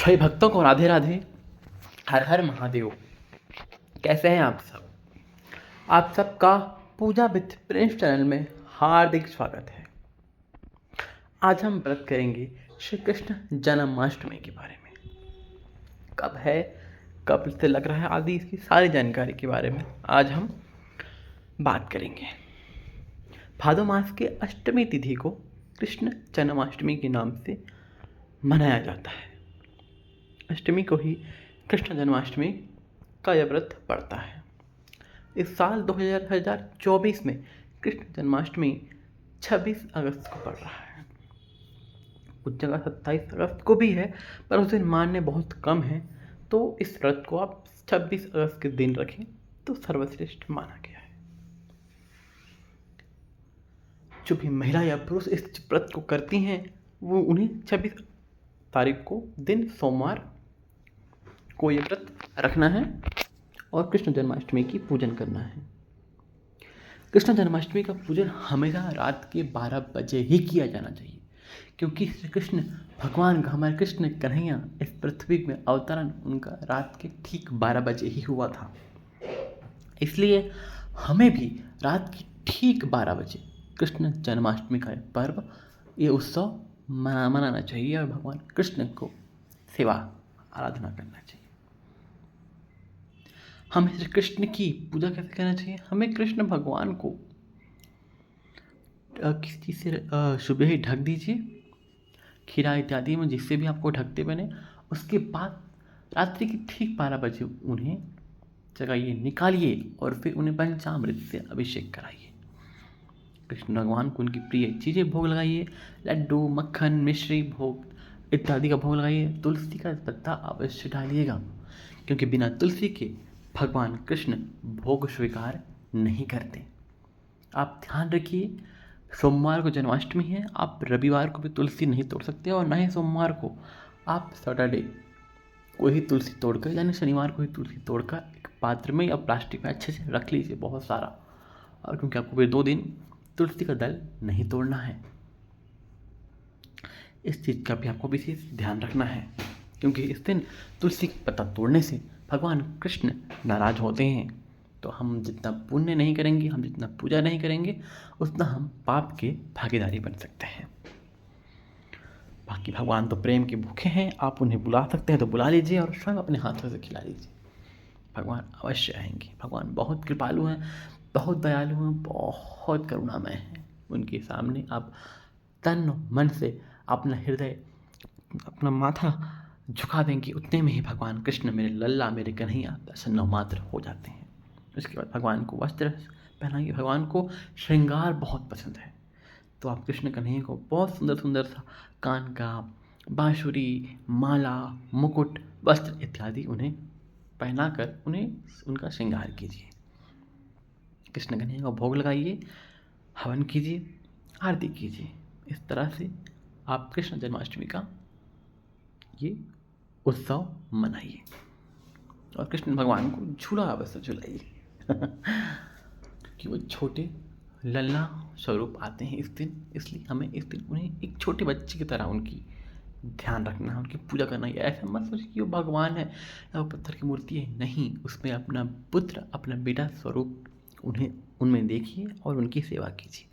सभी भक्तों को राधे राधे। हर हर महादेव। कैसे हैं आप सब? आप सबका पूजा विथ प्रिंस चैनल में हार्दिक स्वागत है। आज हम व्रत करेंगे श्री कृष्ण जन्माष्टमी के बारे में। कब है, कब से लग रहा है आदि इसकी सारी जानकारी के बारे में आज हम बात करेंगे। भादो मास के अष्टमी तिथि को कृष्ण जन्माष्टमी के नाम से मनाया जाता है। अष्टमी को ही कृष्ण जन्माष्टमी का यह व्रत पड़ता है। इस साल 2024 में कृष्ण जन्माष्टमी 26 अगस्त को पड़ रहा है। कुछ जगह 27 अगस्त को भी है, पर उस दिन मान्य बहुत कम है, तो इस व्रत को आप 26 अगस्त के दिन रखें तो सर्वश्रेष्ठ माना गया है। जो भी महिला या पुरुष इस व्रत को करती हैं वो उन्हें 26 तारीख को दिन सोमवार को ये व्रत रखना है और कृष्ण जन्माष्टमी की पूजन करना है। कृष्ण जन्माष्टमी का पूजन हमेशा रात के 12 बजे ही किया जाना चाहिए, क्योंकि श्री कृष्ण भगवान का, हमारे कृष्ण कन्हैया इस पृथ्वी में अवतरण उनका रात के ठीक 12 बजे ही हुआ था। इसलिए हमें भी रात की ठीक 12 बजे कृष्ण जन्माष्टमी का पर्व, ये उत्सव मनाना चाहिए और भगवान कृष्ण को सेवा आराधना करना चाहिए। हमें श्री कृष्ण की पूजा कैसे करना चाहिए? हमें कृष्ण भगवान को किसी चीज़ से सुबह ही ढक दीजिए, खीरा इत्यादि में, जिससे भी आपको ढकते बने। उसके बाद रात्रि की ठीक 12 बजे उन्हें जगाइए, निकालिए और फिर उन्हें पंचामृत से अभिषेक कराइए। कृष्ण भगवान को उनकी प्रिय चीज़ें भोग लगाइए, लड्डू, मक्खन, मिश्री भोग इत्यादि का भोग लगाइए। तुलसी का पत्ता अवश्य डालिएगा, क्योंकि बिना तुलसी के भगवान कृष्ण भोग स्वीकार नहीं करते। आप ध्यान रखिए, सोमवार को जन्माष्टमी है, आप रविवार को भी तुलसी नहीं तोड़ सकते और ना ही सोमवार को। आप सैटरडे को ही तुलसी तोड़कर, यानी शनिवार को ही तुलसी तोड़कर एक पात्र में या प्लास्टिक में अच्छे से रख लीजिए, बहुत सारा। और क्योंकि आपको वे 2 दिन तुलसी का दल नहीं तोड़ना है, इस चीज़ का भी आपको विशेष ध्यान रखना है, क्योंकि इस दिन तुलसी का पत्ता तोड़ने से भगवान कृष्ण नाराज होते हैं। तो हम जितना पुण्य नहीं करेंगे, हम जितना पूजा नहीं करेंगे, उतना हम पाप के भागीदारी बन सकते हैं। बाकी भगवान तो प्रेम के भूखे हैं, आप उन्हें बुला सकते हैं तो बुला लीजिए और स्वयं अपने हाथों से खिला लीजिए। भगवान अवश्य आएंगे। भगवान बहुत कृपालु हैं, बहुत दयालु हैं, बहुत करुणामय हैं। उनके सामने आप तन मन से अपना हृदय, अपना माथा झुका देंगे, उतने में ही भगवान कृष्ण, मेरे लल्ला, मेरे कन्हैया प्रसन्न मात्र हो जाते हैं। उसके बाद भगवान को वस्त्र पहनाइए। भगवान को श्रृंगार बहुत पसंद है, तो आप कृष्ण कन्हैया को बहुत सुंदर सुंदर सा कान का, बांसुरी, माला, मुकुट, वस्त्र इत्यादि उन्हें पहनाकर उन्हें उनका श्रृंगार कीजिए। कृष्ण कन्हैया को भोग लगाइए, हवन कीजिए, आरती कीजिए। इस तरह से आप कृष्ण जन्माष्टमी का ये उत्सव मनाइए और कृष्ण भगवान को झूला अवश्य झुलाइए क्योंकि वो छोटे लल्ला स्वरूप आते हैं इस दिन, इसलिए हमें इस दिन उन्हें एक छोटे बच्चे की तरह उनकी ध्यान रखना है, उनकी पूजा करना है। ऐसा मत सोचिए कि वो भगवान है या वो पत्थर की मूर्ति है, नहीं, उसमें अपना पुत्र, अपना बेटा स्वरूप उन्हें उनमें देखिए और उनकी सेवा कीजिए।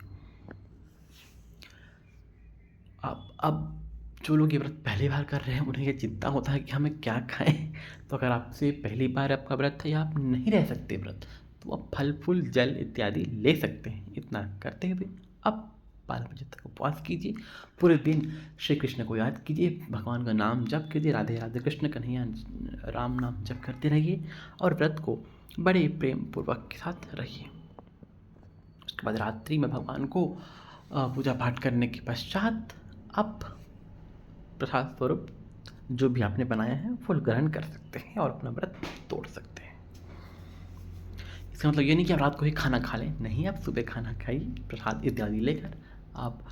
अब जो लोग ये व्रत पहली बार कर रहे हैं, उन्हें ये चिंता होता है कि हमें क्या खाएं। तो अगर आपसे पहली बार आपका व्रत है या आप नहीं रह सकते व्रत, तो आप फल फूल जल इत्यादि ले सकते हैं। इतना करते हुए अब 12 बजे तक उपवास कीजिए, पूरे दिन श्री कृष्ण को याद कीजिए, भगवान का नाम जप कीजिए, राधे राधे कृष्ण कन्हैया राम नाम जप करते रहिए और व्रत को बड़े प्रेम पूर्वक के साथ रहिए। उसके बाद रात्रि में भगवान को पूजा पाठ करने के पश्चात आप प्रसाद स्वरूप जो भी आपने बनाया है फल ग्रहण कर सकते हैं और अपना व्रत तोड़ सकते हैं। इसका मतलब ये नहीं कि आप रात को ही खाना खा लें, नहीं, आप सुबह खाना खाइए, प्रसाद इत्यादि लेकर आप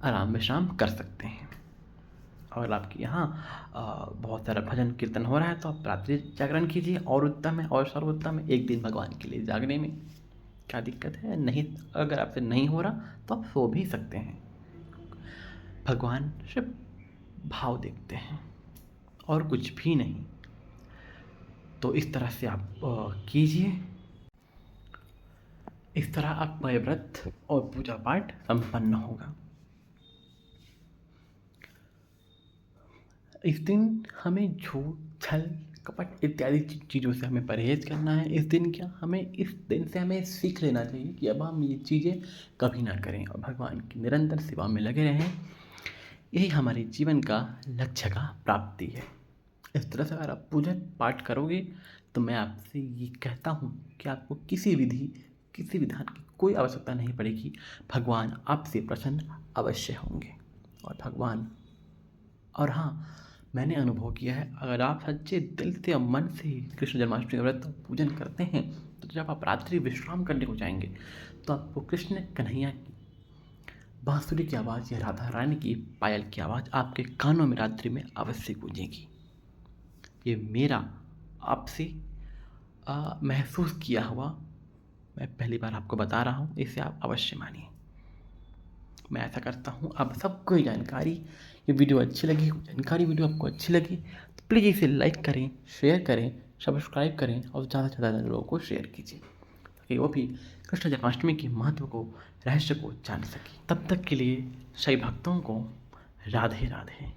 आराम विश्राम कर सकते हैं। और आपके यहाँ बहुत सारा भजन कीर्तन हो रहा है तो आप रात्रि जागरण कीजिए, और उत्तम है और सर्वोत्तम है। एक दिन भगवान के लिए जागने में क्या दिक्कत है? नहीं, अगर आपसे नहीं हो रहा तो आप सो भी सकते हैं। भगवान सिर्फ भाव देखते हैं और कुछ भी नहीं। तो इस तरह से आप कीजिए। इस तरह आपका व्रत और पूजा पाठ संपन्न होगा। इस दिन हमें झूठ, छल, कपट इत्यादि चीज़ों से हमें परहेज़ करना है। इस दिन इस दिन से हमें सीख लेना चाहिए कि अब हम ये चीज़ें कभी ना करें और भगवान की निरंतर सेवा में लगे रहें। यही हमारे जीवन का लक्ष्य का प्राप्ति है। इस तरह से अगर आप पूजा पाठ करोगे तो मैं आपसे ये कहता हूँ कि आपको किसी विधान की कोई आवश्यकता नहीं पड़ेगी। भगवान आपसे प्रसन्न अवश्य होंगे। और हाँ, मैंने अनुभव किया है, अगर आप सच्चे दिल से और मन से कृष्ण जन्माष्टमी का व्रत पूजन करते हैं तो जब आप रात्रि विश्राम करने को जाएंगे तो आपको कृष्ण कन्हैया की बांसुरी की आवाज़ या राधा रानी की पायल की आवाज़ आपके कानों में रात्रि में अवश्य गूंजेगी। ये मेरा आपसे महसूस किया हुआ, मैं पहली बार आपको बता रहा हूँ, इसे आप अवश्य मानिए। मैं ऐसा करता हूँ। अब सबको ये वीडियो अच्छी लगी, वीडियो आपको अच्छी लगी तो प्लीज़ इसे लाइक करें, शेयर करें, सब्सक्राइब करें और ज़्यादा से ज़्यादा लोगों को शेयर कीजिए ताकि वो भी कृष्ण जन्माष्टमी के महत्व को, रहस्य को जान सकें। तब तक के लिए सभी भक्तों को राधे राधे।